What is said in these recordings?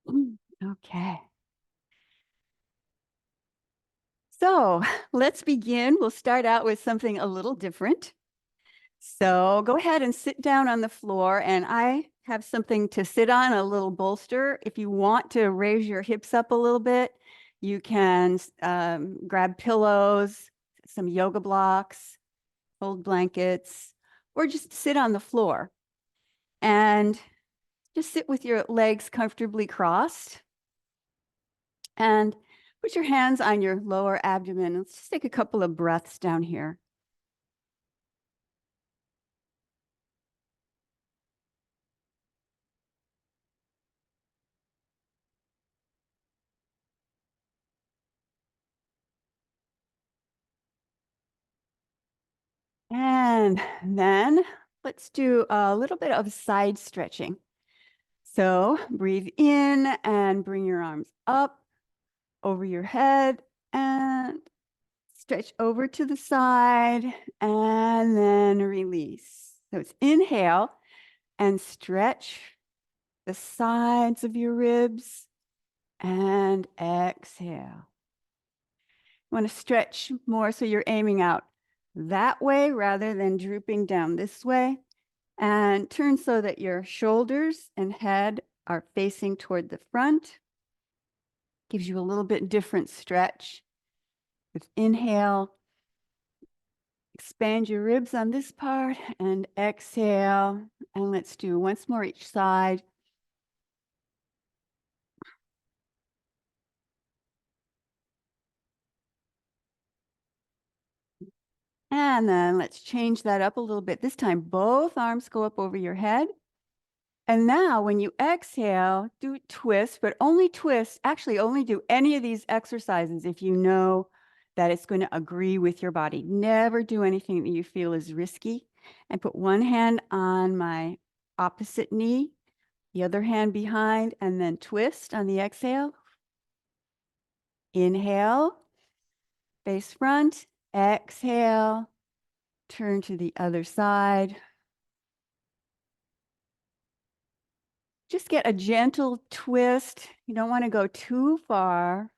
Okay. So let's begin. We'll start out with something a little different. So go ahead and sit down on the floor, and I have something to sit on, a little bolster. If you want to raise your hips up a little bit, you can grab pillows, some yoga blocks, old blankets, or just sit on the floor and just sit with your legs comfortably crossed and put your hands on your lower abdomen. Let's just take a couple of breaths down here. And then let's do a little bit of side stretching. So breathe in and bring your arms up over your head and stretch over to the side and then release. So it's inhale and stretch the sides of your ribs and exhale. You want to stretch more so you're aiming out that way rather than drooping down this way. And turn so that your shoulders and head are facing toward the front. Gives you a little bit different stretch. With inhale, expand your ribs on this part and exhale. And let's do once more each side. And then let's change that up a little bit. This time, both arms go up over your head. And now when you exhale, do twist, but only twist, actually only do any of these exercises if you know that it's going to agree with your body. Never do anything that you feel is risky. And put one hand on my opposite knee, the other hand behind, and then twist on the exhale. Inhale, face front, exhale, turn to the other side. Just get a gentle twist. You don't want to go too far.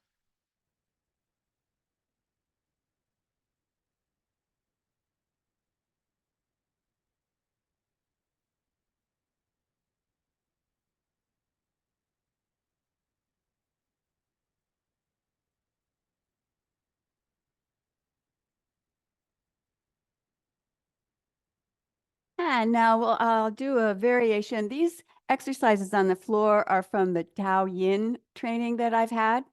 And now I'll do a variation. These exercises on the floor are from the Tao Yin training that I've had.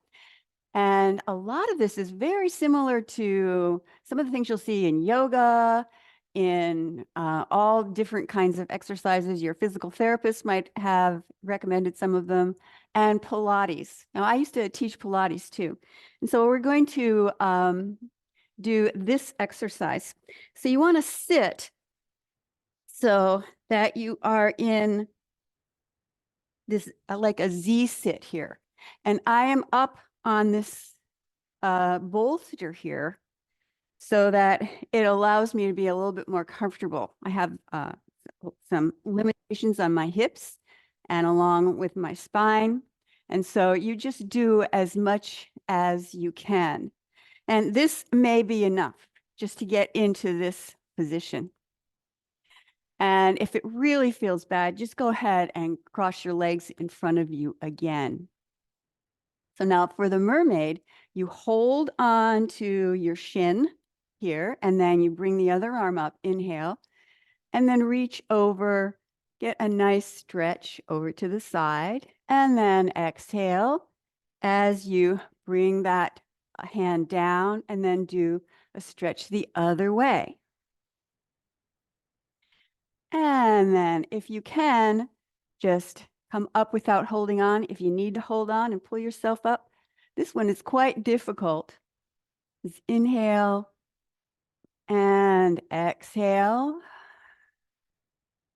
And a lot of this is very similar to some of the things you'll see in yoga, in all different kinds of exercises. Your physical therapist might have recommended some of them, and Pilates. Now, I used to teach Pilates too. And so we're going to do this exercise. So you want to sit so that you are in this like a Z sit here. And I am up on this bolster here so that it allows me to be a little bit more comfortable. I have some limitations on my hips and along with my spine. And so you just do as much as you can. And this may be enough just to get into this position. And if it really feels bad, just go ahead and cross your legs in front of you again. So now for the mermaid, you hold on to your shin here, and then you bring the other arm up, inhale, and then reach over, get a nice stretch over to the side, and then exhale as you bring that hand down, and then do a stretch the other way. And then if you can, just come up without holding on. If you need to hold on and pull yourself up, this one is quite difficult. Just inhale and exhale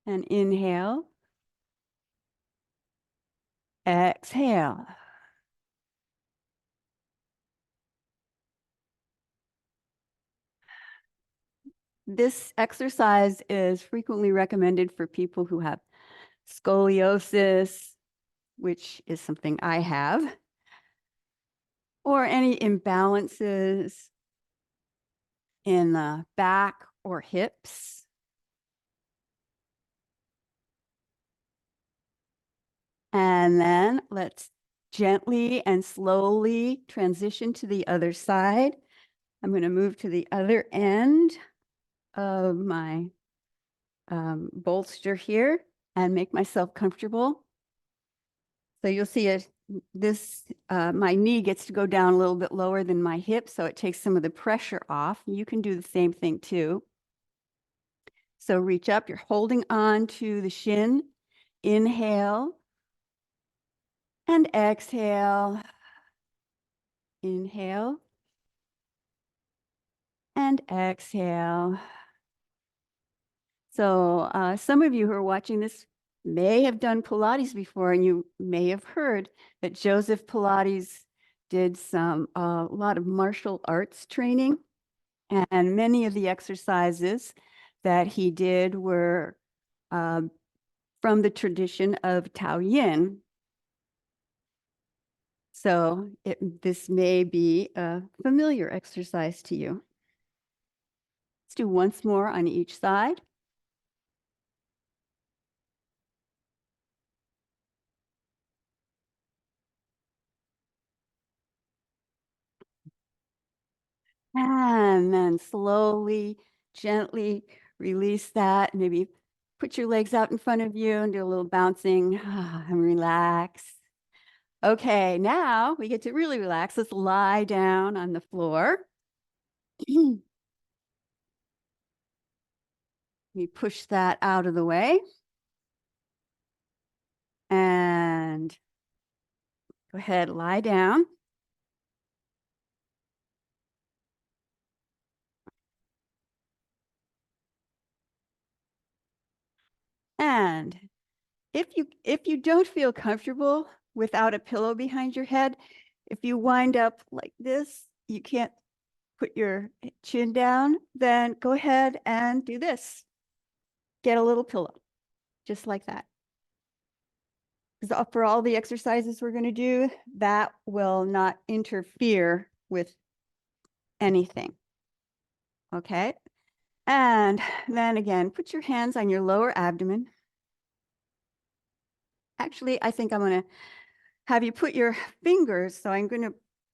and inhale, exhale. This exercise is frequently recommended for people who have scoliosis, which is something I have, or any imbalances in the back or hips. And then let's gently and slowly transition to the other side. I'm going to move to the other end of my bolster here and make myself comfortable. So you'll see it, my knee gets to go down a little bit lower than my hip, so it takes some of the pressure off. You can do the same thing too. So reach up, you're holding on to the shin. Inhale and exhale. Inhale and exhale. So some of you who are watching this may have done Pilates before, and you may have heard that Joseph Pilates did a lot of martial arts training, and many of the exercises that he did were from the tradition of Tao Yin. So this may be a familiar exercise to you. Let's do once more on each side. And then slowly, gently release that. Maybe put your legs out in front of you and do a little bouncing and relax. Okay, now we get to really relax. Let's lie down on the floor. We push that out of the way. And go ahead, lie down. And if you don't feel comfortable without a pillow behind your head, if you wind up like this, you can't put your chin down, then go ahead and do this. Get a little pillow, just like that. Because for all the exercises we're going to do, that will not interfere with anything. Okay. And then again, put your hands on your lower abdomen. Actually, I think I'm going to have you put your fingers. So I'm going to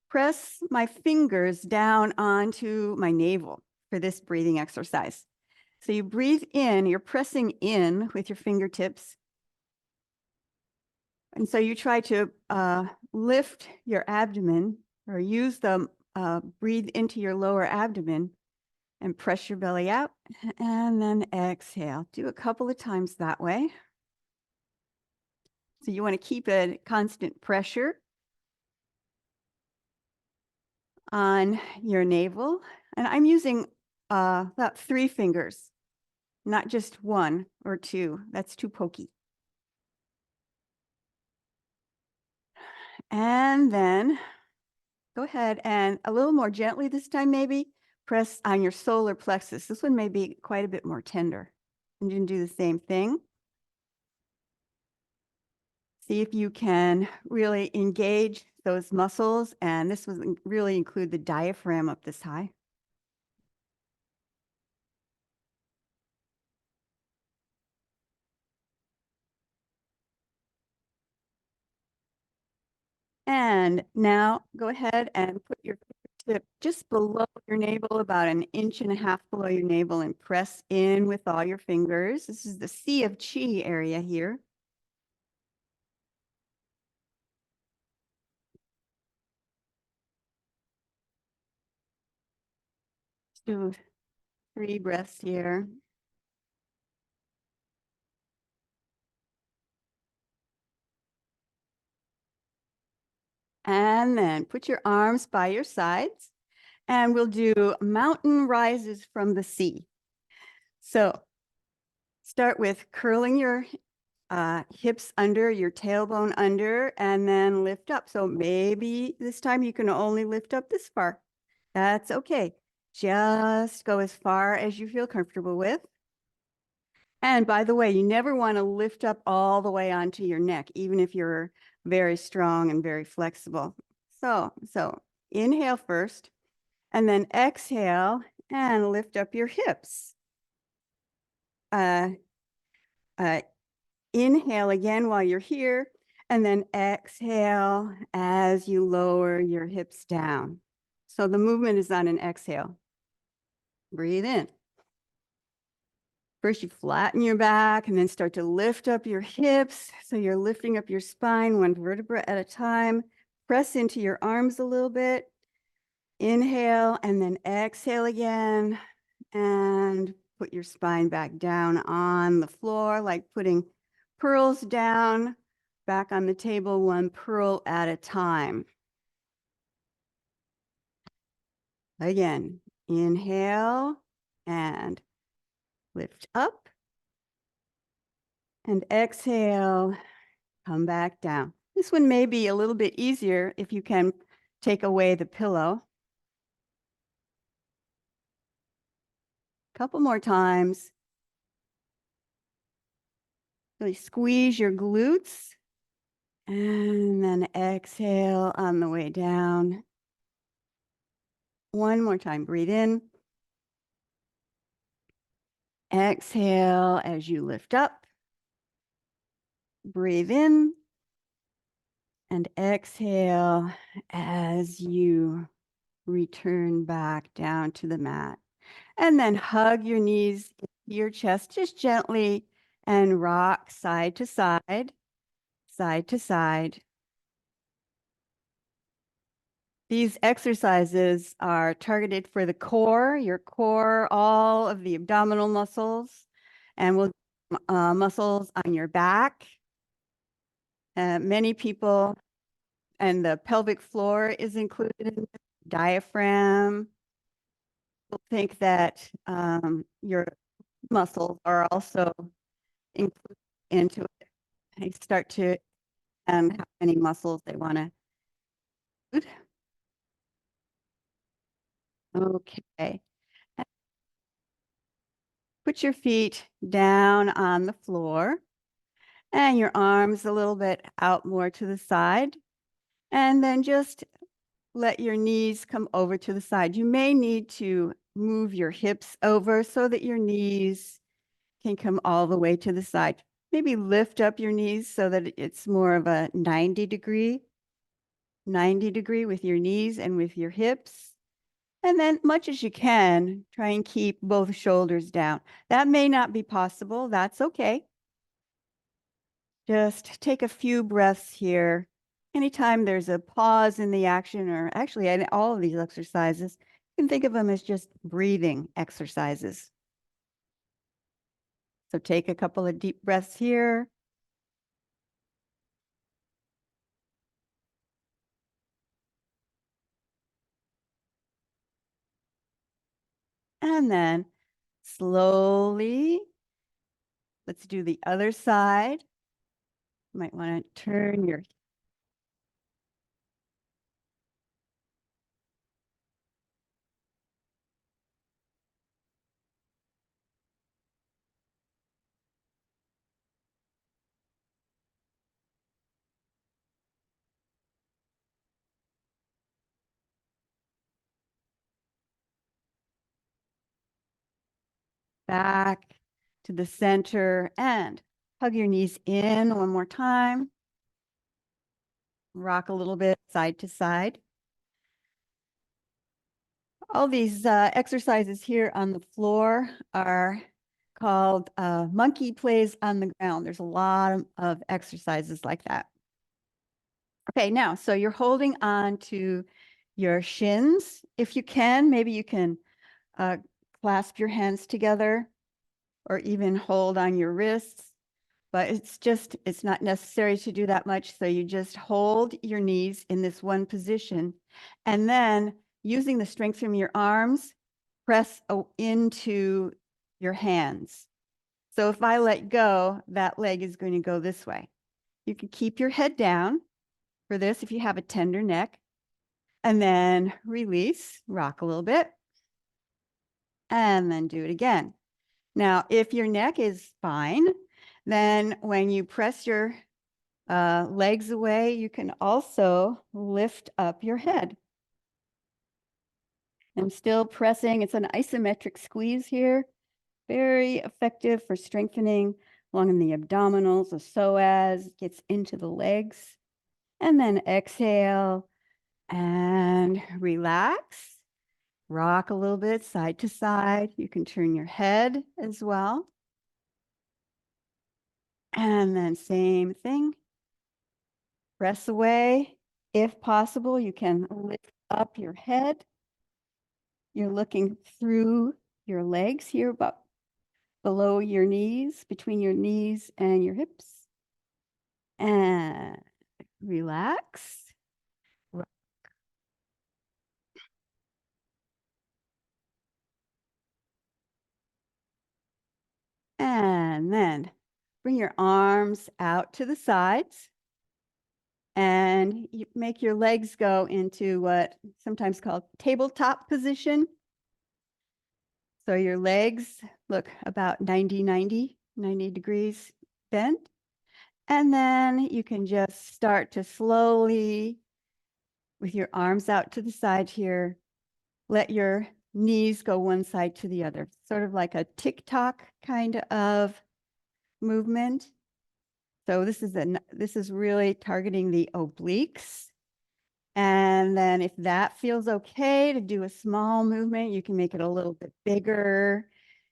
press my fingers down onto my navel for this breathing exercise. So you breathe in, you're pressing in with your fingertips. And so you try to lift your abdomen or use the breathe into your lower abdomen and press your belly out and then exhale. Do a couple of times that way. So you want to keep a constant pressure on your navel. And I'm using about 3 fingers, not just 1 or 2. That's too pokey. And then go ahead and a little more gently this time, maybe press on your solar plexus. This one may be quite a bit more tender. And you can do the same thing. See if you can really engage those muscles. And this would really include the diaphragm up this high. And now go ahead and put your tip just below your navel, about 1.5 inches below your navel, and press in with all your fingers. This is the Sea of Chi area here. Do 3 breaths here. And then put your arms by your sides, and we'll do mountain rises from the sea. So start with curling your hips under, your tailbone under, and then lift up. So maybe this time you can only lift up this far. That's okay. Just go as far as you feel comfortable with. And by the way, you never want to lift up all the way onto your neck, even if you're very strong and very flexible. So inhale first, and then exhale and lift up your hips. Inhale again while you're here, and then exhale as you lower your hips down. So the movement is on an exhale. Breathe in. First, you flatten your back and then start to lift up your hips. So you're lifting up your spine one vertebra at a time. Press into your arms a little bit. Inhale and then exhale again. And put your spine back down on the floor, like putting pearls down back on the table, one pearl at a time. Again, inhale and lift up. And exhale, come back down. This one may be a little bit easier if you can take away the pillow. Couple more times. Really squeeze your glutes. And then exhale on the way down. One more time, breathe in. Exhale as you lift up. Breathe in. And exhale as you return back down to the mat. And then hug your knees to your chest just gently and rock side to side, side to side. These exercises are targeted for the core, your core, all of the abdominal muscles, and we'll muscles on your back. Many people, and the pelvic floor is included in the diaphragm. People think that your muscles are also included into it. They start to and how many muscles they want to include. Okay. Put your feet down on the floor and your arms a little bit out more to the side. And then just let your knees come over to the side. You may need to move your hips over so that your knees can come all the way to the side. Maybe lift up your knees so that it's more of a 90 degree with your knees and with your hips. And then much as you can, try and keep both shoulders down. That may not be possible. That's okay. Just take a few breaths here. Anytime there's a pause in the action, or actually in all of these exercises, you can think of them as just breathing exercises. So take a couple of deep breaths here. And then slowly, let's do the other side. You might want to turn your back to the center and hug your knees in one more time. Rock a little bit side to side. All these exercises here on the floor are called monkey plays on the ground. There's a lot of exercises like that. Okay, now, so you're holding on to your shins. If you can, maybe you can clasp your hands together or even hold on your wrists, but it's not necessary to do that much. So you just hold your knees in this one position, and then using the strength from your arms, press into your hands. So if I let go, that leg is going to go this way. You can keep your head down for this if you have a tender neck, and then release, rock a little bit, and then do it again. Now, if your neck is fine, then when you press your legs away, you can also lift up your head. I'm still pressing. It's an isometric squeeze here. Very effective for strengthening along in the abdominals, the psoas, gets into the legs. And then exhale and relax. Rock a little bit side to side. You can turn your head as well. And then same thing. Press away. If possible, you can lift up your head. You're looking through your legs here, but below your knees, between your knees and your hips. And relax. And then bring your arms out to the sides. And you make your legs go into what sometimes called tabletop position. So your legs look about 90 degrees bent. And then you can just start to slowly, with your arms out to the side here, let your knees go one side to the other, sort of like a tick-tock kind of movement. So this is really targeting the obliques. And then if that feels okay to do a small movement, you can make it a little bit bigger.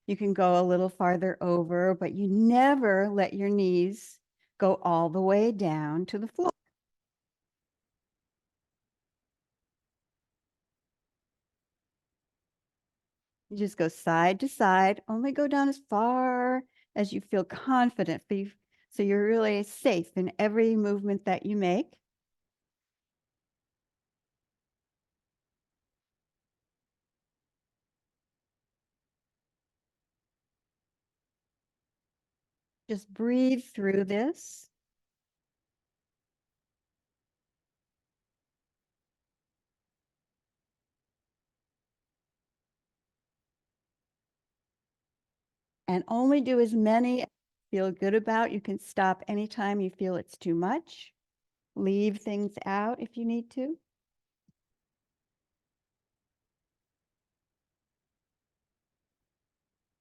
You can go a little farther over, but you never let your knees go all the way down to the floor. You just go side to side, only go down as far as you feel confident. So you're really safe in every movement that you make. Just breathe through this. And only do as many as you feel good about. You can stop anytime you feel it's too much. Leave things out if you need to.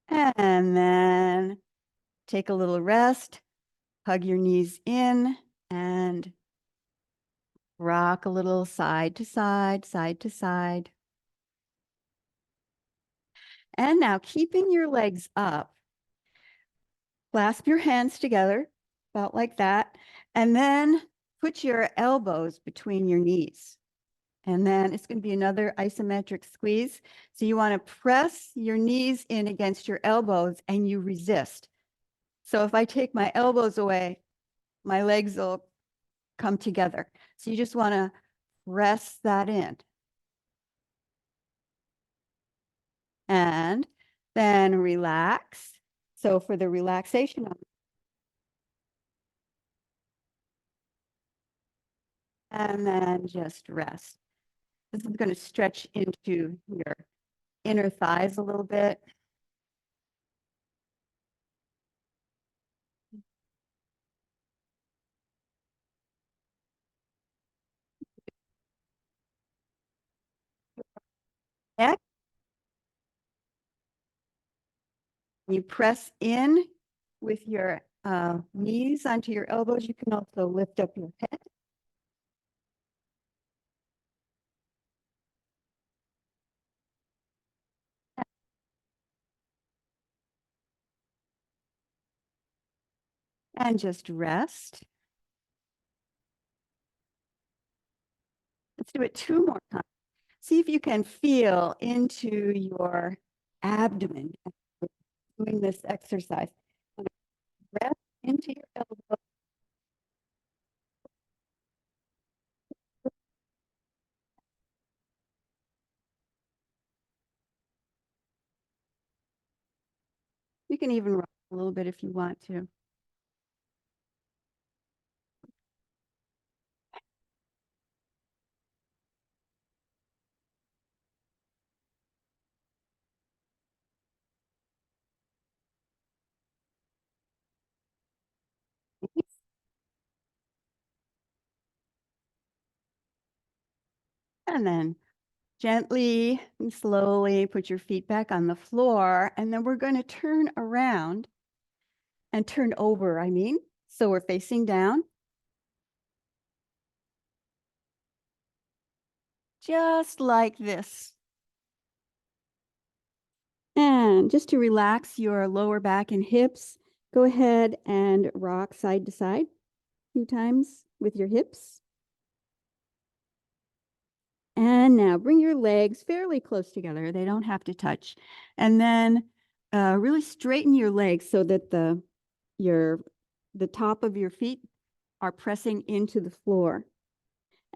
And then take a little rest, hug your knees in, and rock a little side to side, side to side. And now keeping your legs up, clasp your hands together, about like that, and then put your elbows between your knees. And then it's going to be another isometric squeeze. So you want to press your knees in against your elbows and you resist. So if I take my elbows away, my legs will come together. So you just want to press that in. And then relax. So for the relaxation, and then just rest. This is going to stretch into your inner thighs a little bit. Next, you press in with your knees onto your elbows. You can also lift up your head. And just rest. Let's do it two more times. See if you can feel into your abdomen doing this exercise. Breath into your elbow. You can even rock a little bit if you want to. And then gently and slowly put your feet back on the floor. And then we're going to turn around and turn over, So we're facing down. Just like this. And just to relax your lower back and hips, go ahead and rock side to side a few times with your hips. And now bring your legs fairly close together. They don't have to touch. And then really straighten your legs so that the top of your feet are pressing into the floor.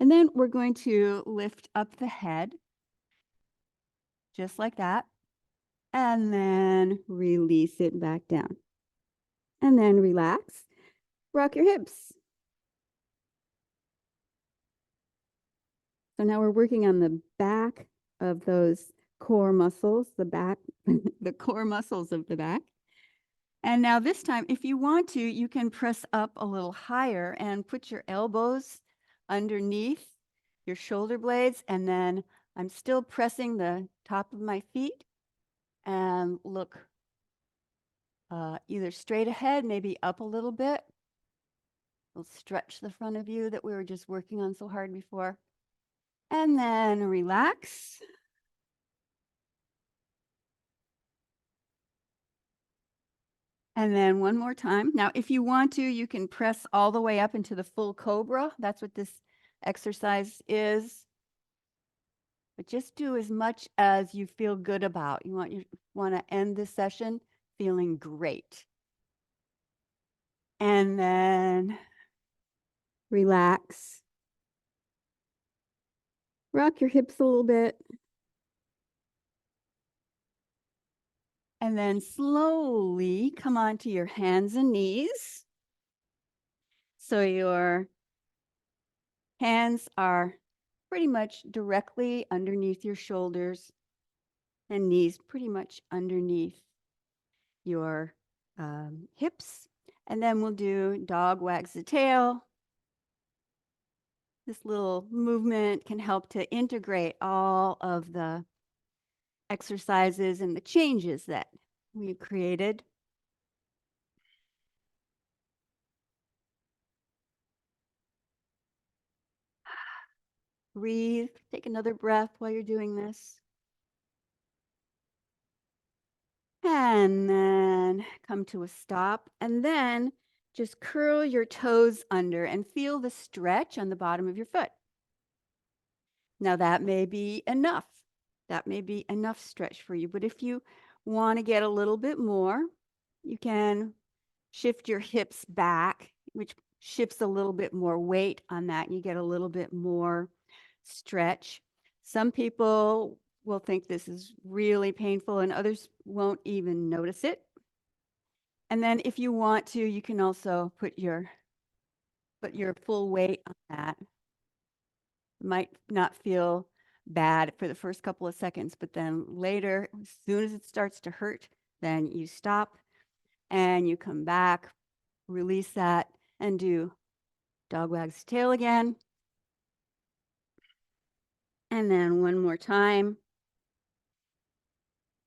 And then we're going to lift up the head, just like that. And then release it back down. And then relax. Rock your hips. So now we're working on the back of those core muscles, the core muscles of the back. And now this time, if you want to, you can press up a little higher and put your elbows underneath your shoulder blades. And then I'm still pressing the top of my feet and look either straight ahead, maybe up a little bit. We'll stretch the front of you that we were just working on so hard before. And then relax. And then one more time. Now, if you want to, you can press all the way up into the full cobra. That's what this exercise is. But just do as much as you feel good about. You want to end this session feeling great. And then relax. Rock your hips a little bit. And then slowly come onto your hands and knees. So your hands are pretty much directly underneath your shoulders and knees pretty much underneath your hips. And then we'll do dog wags the tail. This little movement can help to integrate all of the exercises and the changes that we created. Breathe, take another breath while you're doing this. And then come to a stop. And then just curl your toes under and feel the stretch on the bottom of your foot. Now that may be enough. That may be enough stretch for you. But if you want to get a little bit more, you can shift your hips back, which shifts a little bit more weight on that. You get a little bit more stretch. Some people will think this is really painful and others won't even notice it. And then if you want to, you can also put your full weight on that. It might not feel bad for the first couple of seconds, but then later, as soon as it starts to hurt, then you stop and you come back, release that, and do dog wags tail again. And then one more time.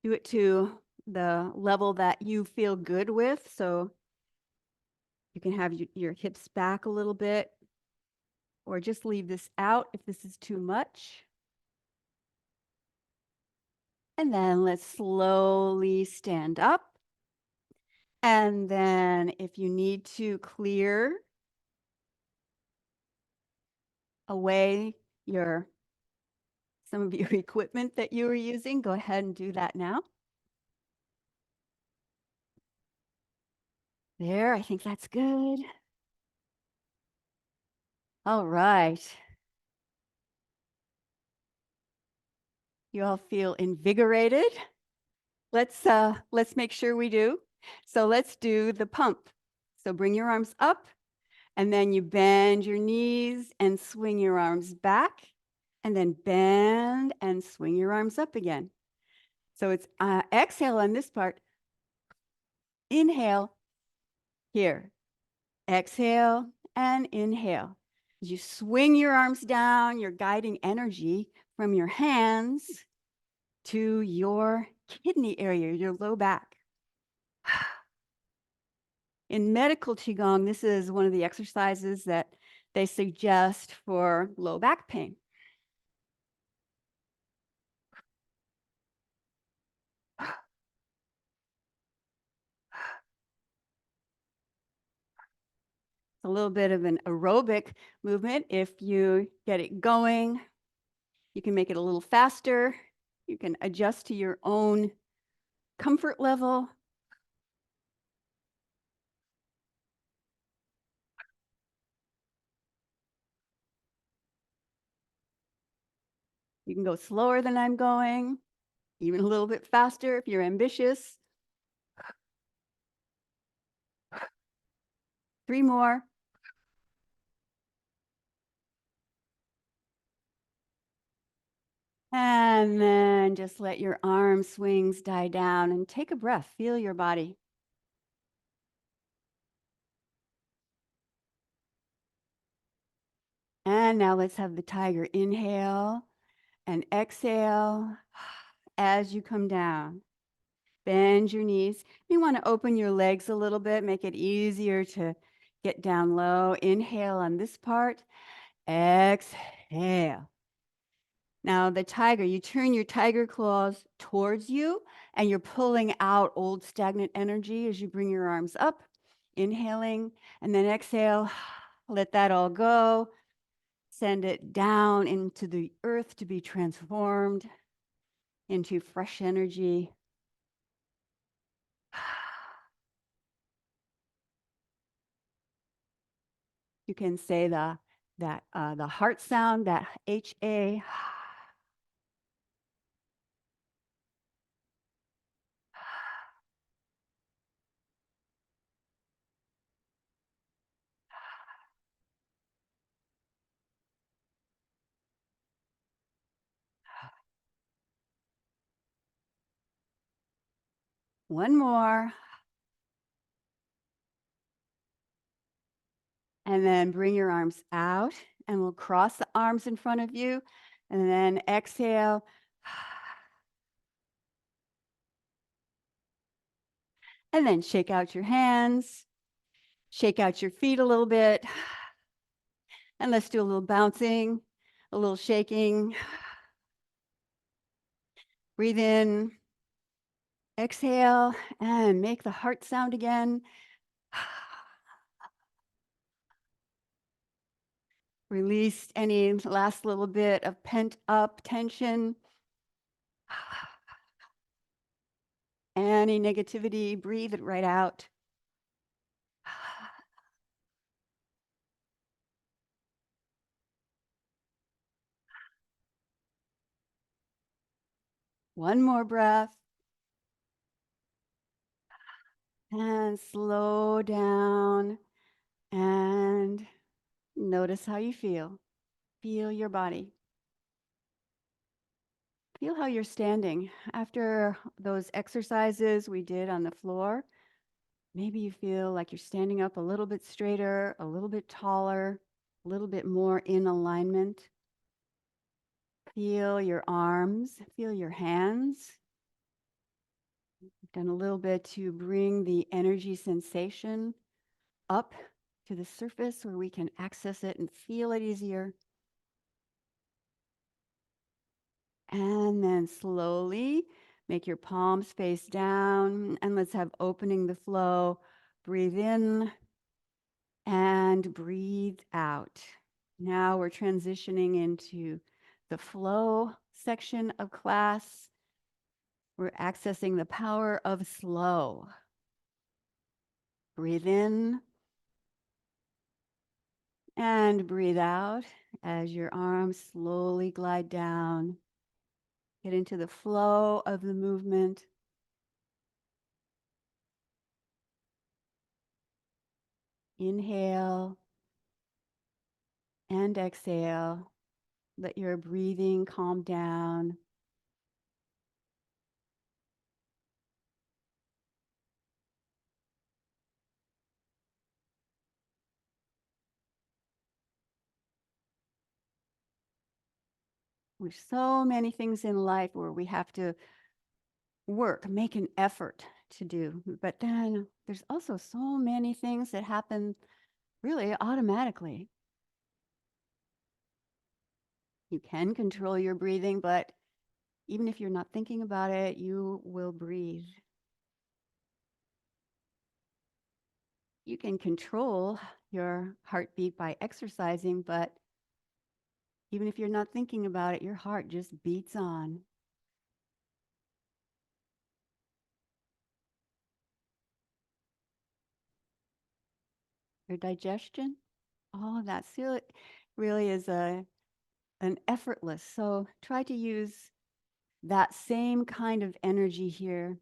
Do it to the level that you feel good with. So you can have your hips back a little bit, or just leave this out if this is too much. And then let's slowly stand up. And then if you need to clear away some of your equipment that you were using, go ahead and do that now. There, I think that's good. All right. You all feel invigorated? Let's make sure we do. So let's do the pump. So bring your arms up, and then you bend your knees and swing your arms back, and then bend and swing your arms up again. So it's exhale on this part. Inhale here. Exhale and inhale. As you swing your arms down, you're guiding energy from your hands to your kidney area, your low back. In medical Qigong, this is one of the exercises that they suggest for low back pain. It's a little bit of an aerobic movement. If you get it going, you can make it a little faster. You can adjust to your own comfort level. You can go slower than I'm going, even a little bit faster if you're ambitious. 3 more. And then just let your arm swings die down and take a breath. Feel your body. And now let's have the tiger inhale and exhale as you come down. Bend your knees. You want to open your legs a little bit, make it easier to get down low. Inhale on this part. Exhale. Now the tiger, you turn your tiger claws towards you and you're pulling out old stagnant energy as you bring your arms up, inhaling, and then exhale. Let that all go. Send it down into the earth to be transformed into fresh energy. You can say the heart sound, that HA. One more. And then bring your arms out and we'll cross the arms in front of you. And then exhale. And then shake out your hands, shake out your feet a little bit. And let's do a little bouncing, a little shaking. Breathe in, exhale, and make the heart sound again. Release any last little bit of pent up tension. Any negativity, breathe it right out. One more breath. And slow down and notice how you feel. Feel your body. Feel how you're standing. After those exercises we did on the floor, maybe you feel like you're standing up a little bit straighter, a little bit taller, a little bit more in alignment. Feel your arms, feel your hands. We've done a little bit to bring the energy sensation up to the surface where we can access it and feel it easier. And then slowly make your palms face down and let's have opening the flow. Breathe in and breathe out. Now we're transitioning into the flow section of class. We're accessing the power of slow. Breathe in and breathe out as your arms slowly glide down. Get into the flow of the movement. Inhale and exhale. Let your breathing calm down. There's so many things in life where we have to work, make an effort to do. But then there's also so many things that happen really automatically. You can control your breathing, but even if you're not thinking about it, you will breathe. You can control your heartbeat by exercising, but even if you're not thinking about it, your heart just beats on. Your digestion, oh, that's really is an effortless. So try to use that same kind of energy here.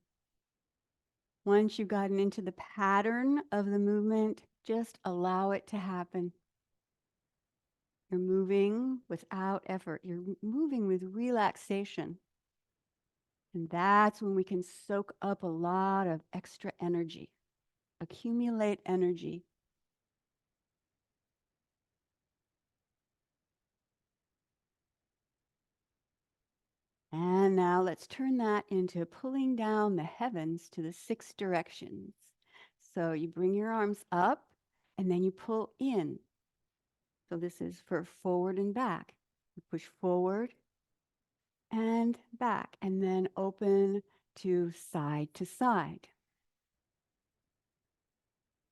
Once you've gotten into the pattern of the movement, just allow it to happen. You're moving without effort. You're moving with relaxation. And that's when we can soak up a lot of extra energy, accumulate energy. And now let's turn that into pulling down the heavens to the six directions. So you bring your arms up and then you pull in. So this is for forward and back. You push forward and back, and then open to side.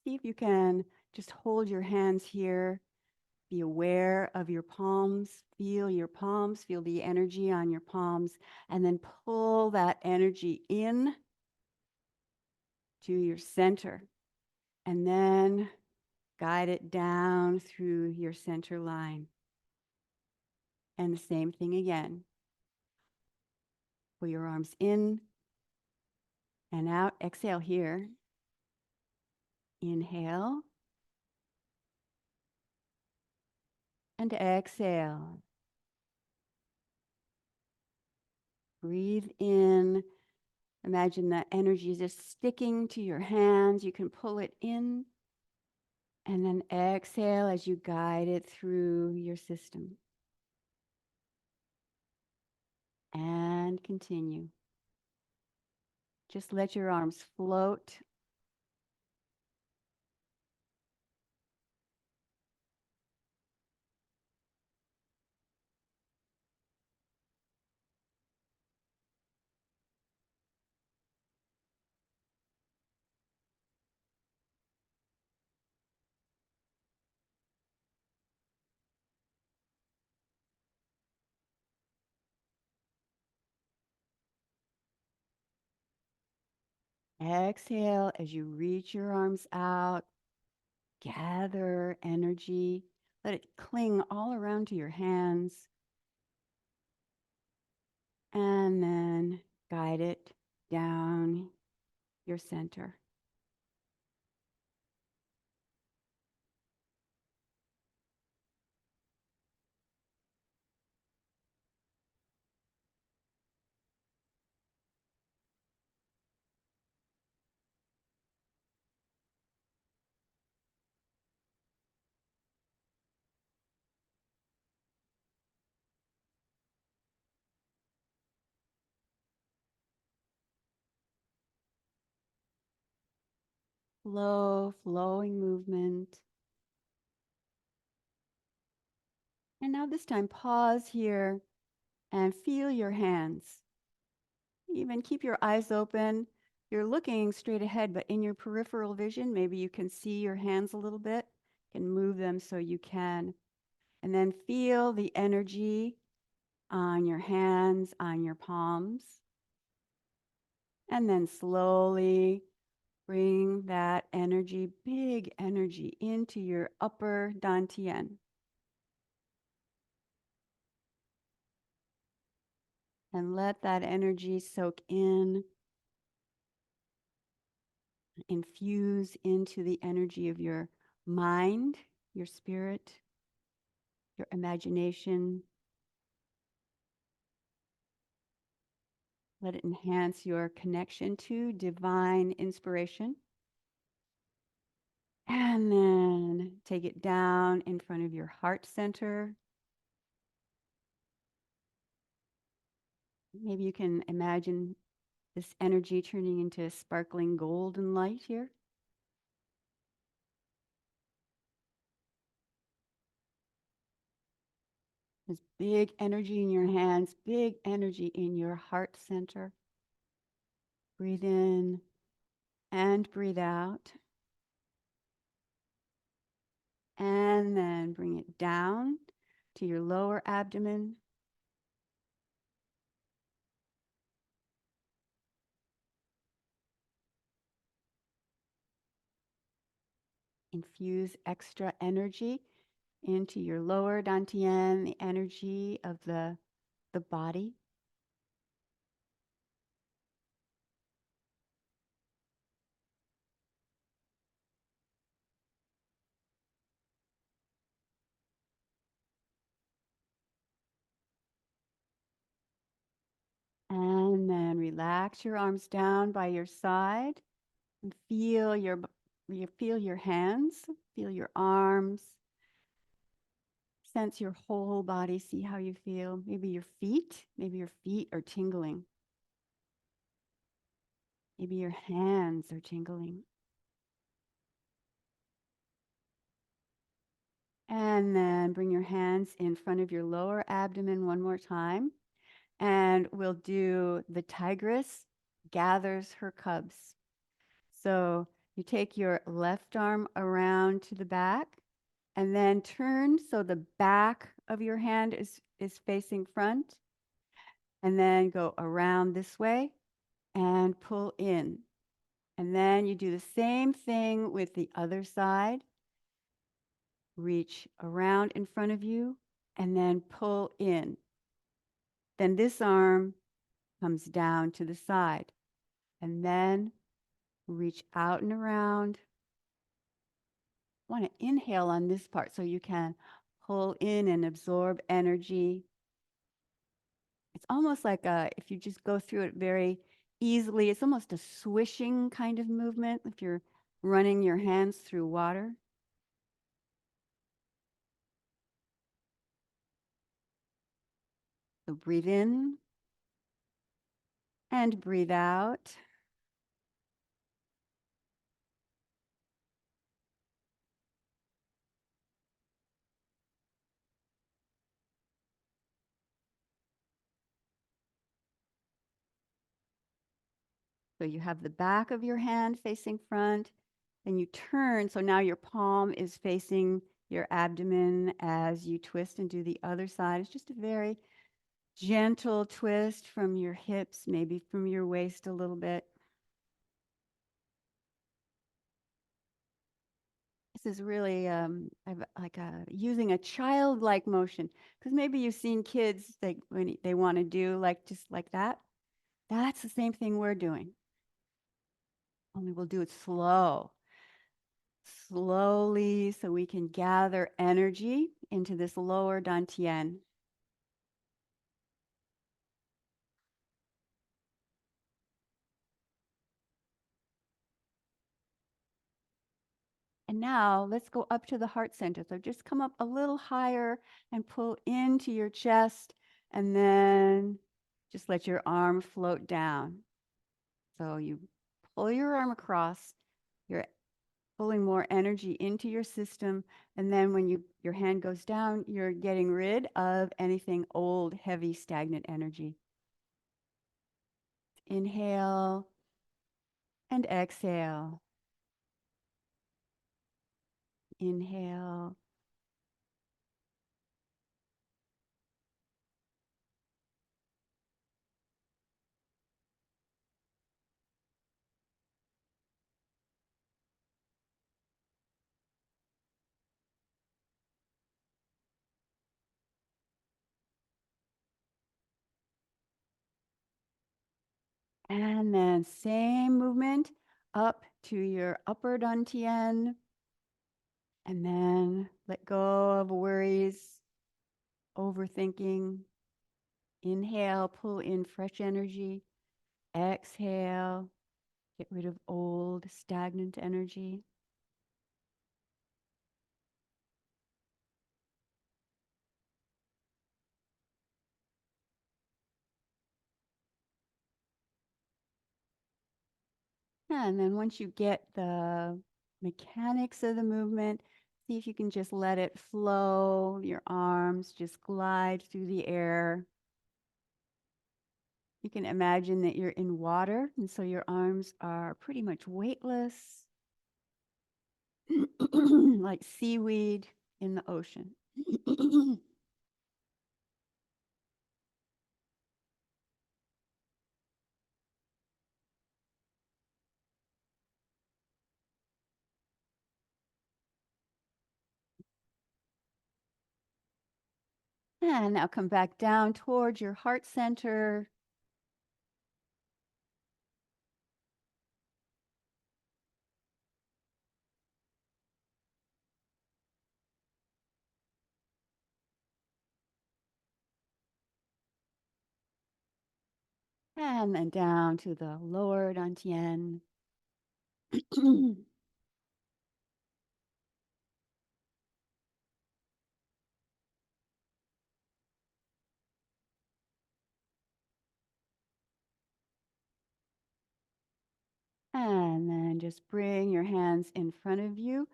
See if you can just hold your hands here. Be aware of your palms. Feel your palms. Feel the energy on your palms. And then pull that energy in to your center. And then guide it down through your center line. And the same thing again. Pull your arms in and out. Exhale here. Inhale. And exhale. Breathe in. Imagine that energy is just sticking to your hands. You can pull it in. And then exhale as you guide it through your system. And continue. Just let your arms float. Exhale as you reach your arms out. Gather energy. Let it cling all around to your hands. And then guide it down your center. Slow, flowing movement. And now this time, pause here and feel your hands. Even keep your eyes open. You're looking straight ahead, but in your peripheral vision, maybe you can see your hands a little bit. You can move them so you can. And then feel the energy on your hands, on your palms. And then slowly bring that energy, big energy, into your upper dantian. And let that energy soak in, infuse into the energy of your mind, your spirit, your imagination. Let it enhance your connection to divine inspiration. And then take it down in front of your heart center. Maybe you can imagine this energy turning into sparkling golden light here. There's big energy in your hands, big energy in your heart center. Breathe in and breathe out. And then bring it down to your lower abdomen. Infuse extra energy into your lower dantian, the energy of the body. And then relax your arms down by your side and you feel your hands, feel your arms, sense your whole body, see how you feel. Maybe your feet are tingling. Maybe your hands are tingling. And then bring your hands in front of your lower abdomen one more time. And we'll do the tigress gathers her cubs. So you take your left arm around to the back and then turn so the back of your hand is facing front. And then go around this way and pull in. And then you do the same thing with the other side. Reach around in front of you and then pull in. Then this arm comes down to the side and then reach out and around. Want to inhale on this part so you can pull in and absorb energy. It's almost like if you just go through it very easily, it's almost a swishing kind of movement if you're running your hands through water. So breathe in and breathe out. So you have the back of your hand facing front, then you turn. So now your palm is facing your abdomen as you twist and do the other side. It's just a very gentle twist from your hips, maybe from your waist a little bit. This is really using a childlike motion because maybe you've seen kids when they want to do just like that. That's the same thing we're doing. Only we'll do it slowly, so we can gather energy into this lower dantian. And now let's go up to the heart center. So just come up a little higher and pull into your chest, and then just let your arm float down. So you pull your arm across, you're pulling more energy into your system, and then when your hand goes down, you're getting rid of anything old, heavy, stagnant energy. Inhale and exhale. Inhale. And then same movement up to your upper dantian. And then let go of worries, overthinking. Inhale, pull in fresh energy. Exhale, get rid of old, stagnant energy. And then once you get the mechanics of the movement, see if you can just let it flow. Your arms just glide through the air. You can imagine that you're in water, and so your arms are pretty much weightless, like seaweed in the ocean. And now come back down towards your heart center. And then down to the lower dantian. And then just bring your hands in front of you.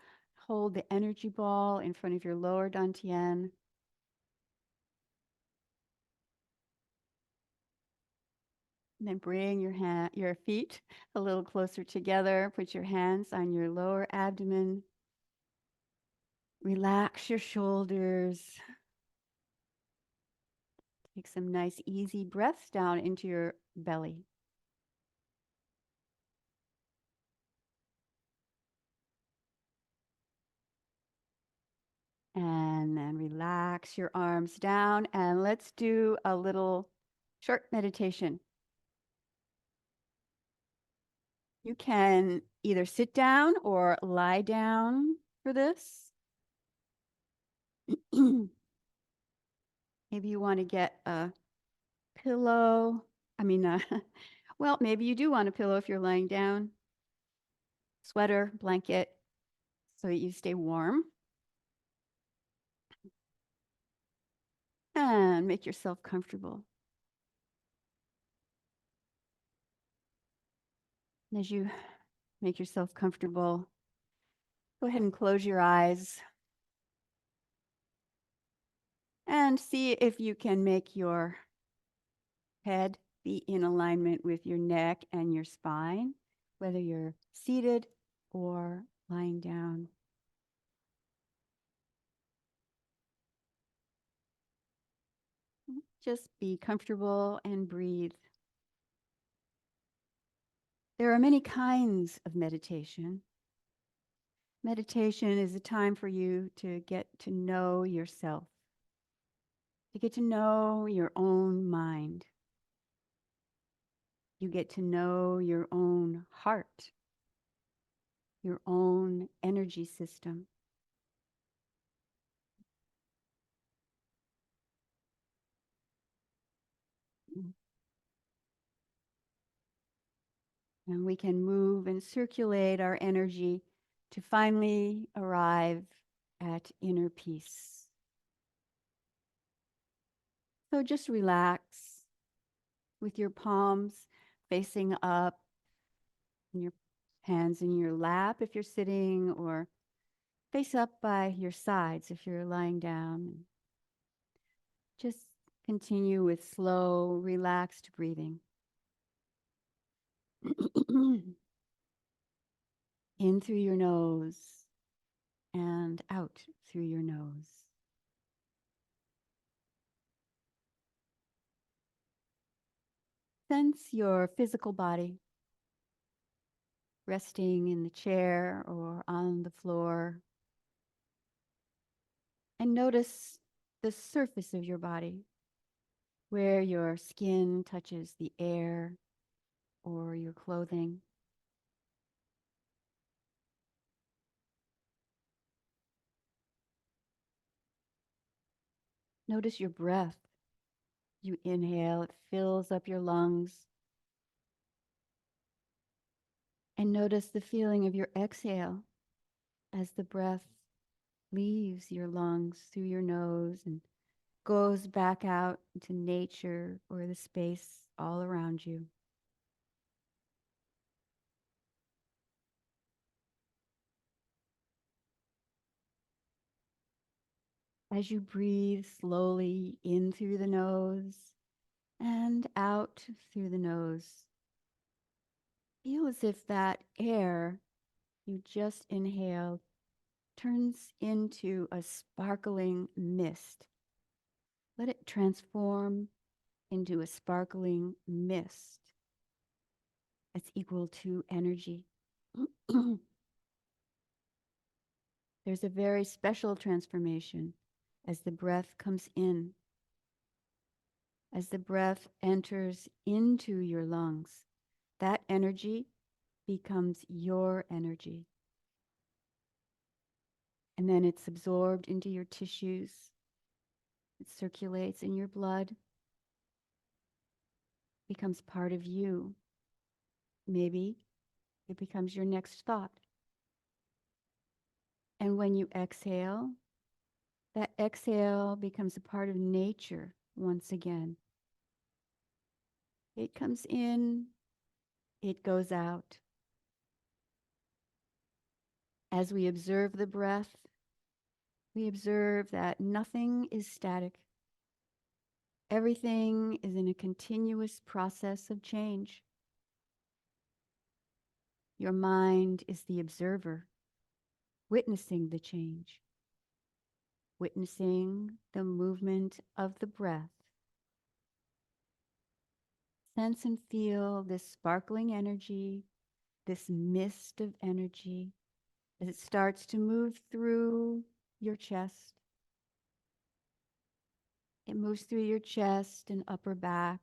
Hold the energy ball in front of your lower dantian. And then bring your feet a little closer together. Put your hands on your lower abdomen. Relax your shoulders. Take some nice, easy breaths down into your belly. And then relax your arms down. And let's do a little short meditation. You can either sit down or lie down for this. Maybe you want to get a pillow. I mean, well, maybe you do want a pillow if you're lying down. Sweater, blanket, so that you stay warm. And make yourself comfortable. And as you make yourself comfortable, go ahead and close your eyes and see if you can make your head be in alignment with your neck and your spine, whether you're seated or lying down. Just be comfortable and breathe. There are many kinds of meditation. Meditation is a time for you to get to know yourself, to get to know your own mind. You get to know your own heart, your own energy system. And we can move and circulate our energy to finally arrive at inner peace. So just relax with your palms facing up, and your hands in your lap if you're sitting, or face up by your sides if you're lying down. Just continue with slow, relaxed breathing. In through your nose and out through your nose. Sense your physical body resting in the chair or on the floor. And notice the surface of your body, where your skin touches the air or your clothing. Notice your breath. You inhale, it fills up your lungs. And notice the feeling of your exhale as the breath leaves your lungs through your nose and goes back out into nature or the space all around you. As you breathe slowly in through the nose and out through the nose, feel as if that air you just inhaled turns into a sparkling mist. Let it transform into a sparkling mist that's equal to energy. There's a very special transformation as the breath comes in, as the breath enters into your lungs. That energy becomes your energy. And then it's absorbed into your tissues. It circulates in your blood, becomes part of you. Maybe it becomes your next thought. And when you exhale, that exhale becomes a part of nature once again. It comes in, it goes out. As we observe the breath, we observe that nothing is static. Everything is in a continuous process of change. Your mind is the observer, witnessing the change, witnessing the movement of the breath. Sense and feel this sparkling energy, this mist of energy, as it starts to move through your chest. It moves through your chest and upper back,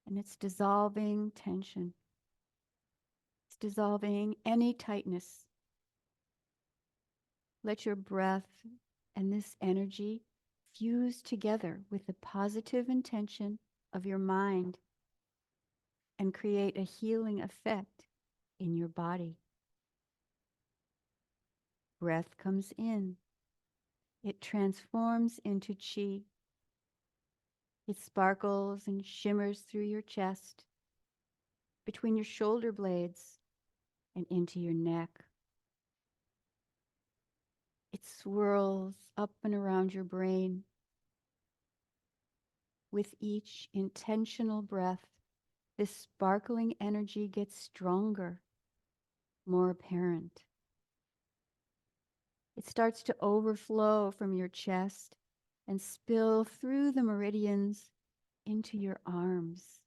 and it's dissolving tension. It's dissolving any tightness. Let your breath and this energy fuse together with the positive intention of your mind and create a healing effect in your body. Breath comes in. It transforms into chi. It sparkles and shimmers through your chest, between your shoulder blades, and into your neck. It swirls up and around your brain. With each intentional breath, this sparkling energy gets stronger, more apparent. It starts to overflow from your chest and spill through the meridians into your arms.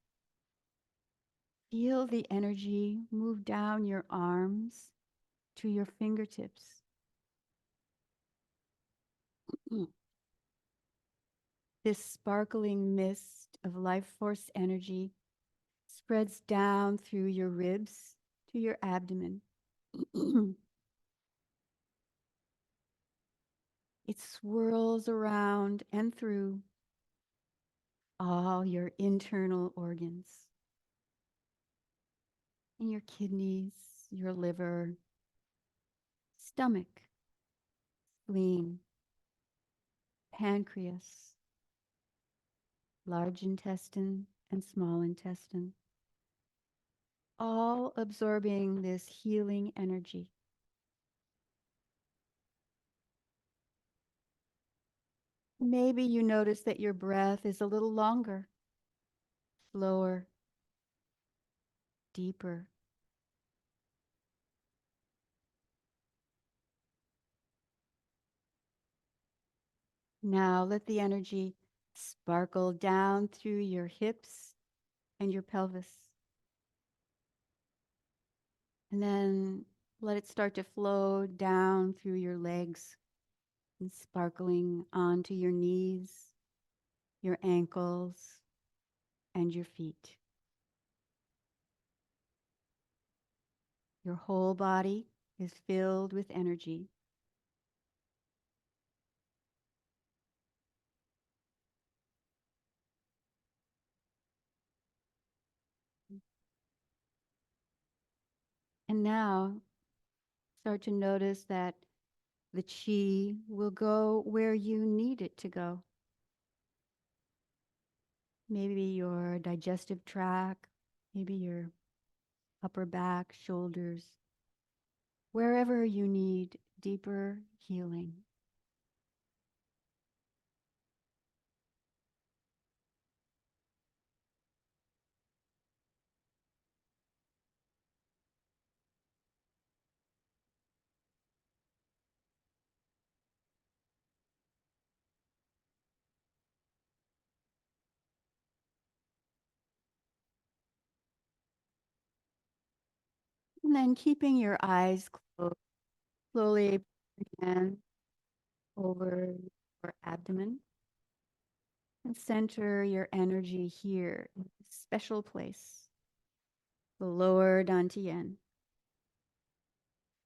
Feel the energy move down your arms to your fingertips. This sparkling mist of life force energy spreads down through your ribs to your abdomen. It swirls around and through all your internal organs, in your kidneys, your liver, stomach, spleen, pancreas, large intestine, and small intestine, all absorbing this healing energy. Maybe you notice that your breath is a little longer, slower, deeper. Now let the energy sparkle down through your hips and your pelvis. And then let it start to flow down through your legs and sparkling onto your knees, your ankles, and your feet. Your whole body is filled with energy. And now start to notice that the chi will go where you need it to go. Maybe your digestive tract, maybe your upper back, shoulders, wherever you need deeper healing. And then keeping your eyes closed, slowly put your hand over your abdomen and center your energy here in this special place, the lower Dantian.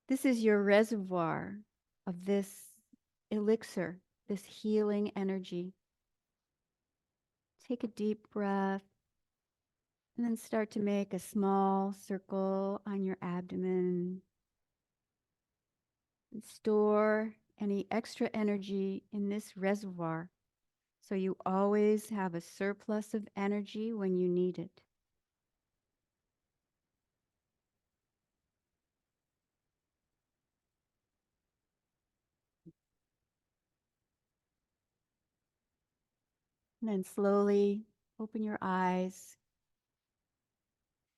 This is your reservoir of this elixir, this healing energy. Take a deep breath and then start to make a small circle on your abdomen. And store any extra energy in this reservoir so you always have a surplus of energy when you need it. And then slowly open your eyes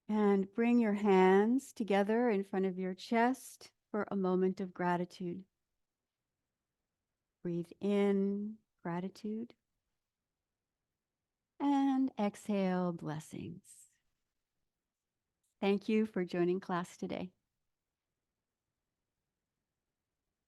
and bring your hands together in front of your chest for a moment of gratitude. Breathe in gratitude and exhale blessings. Thank you for joining class today.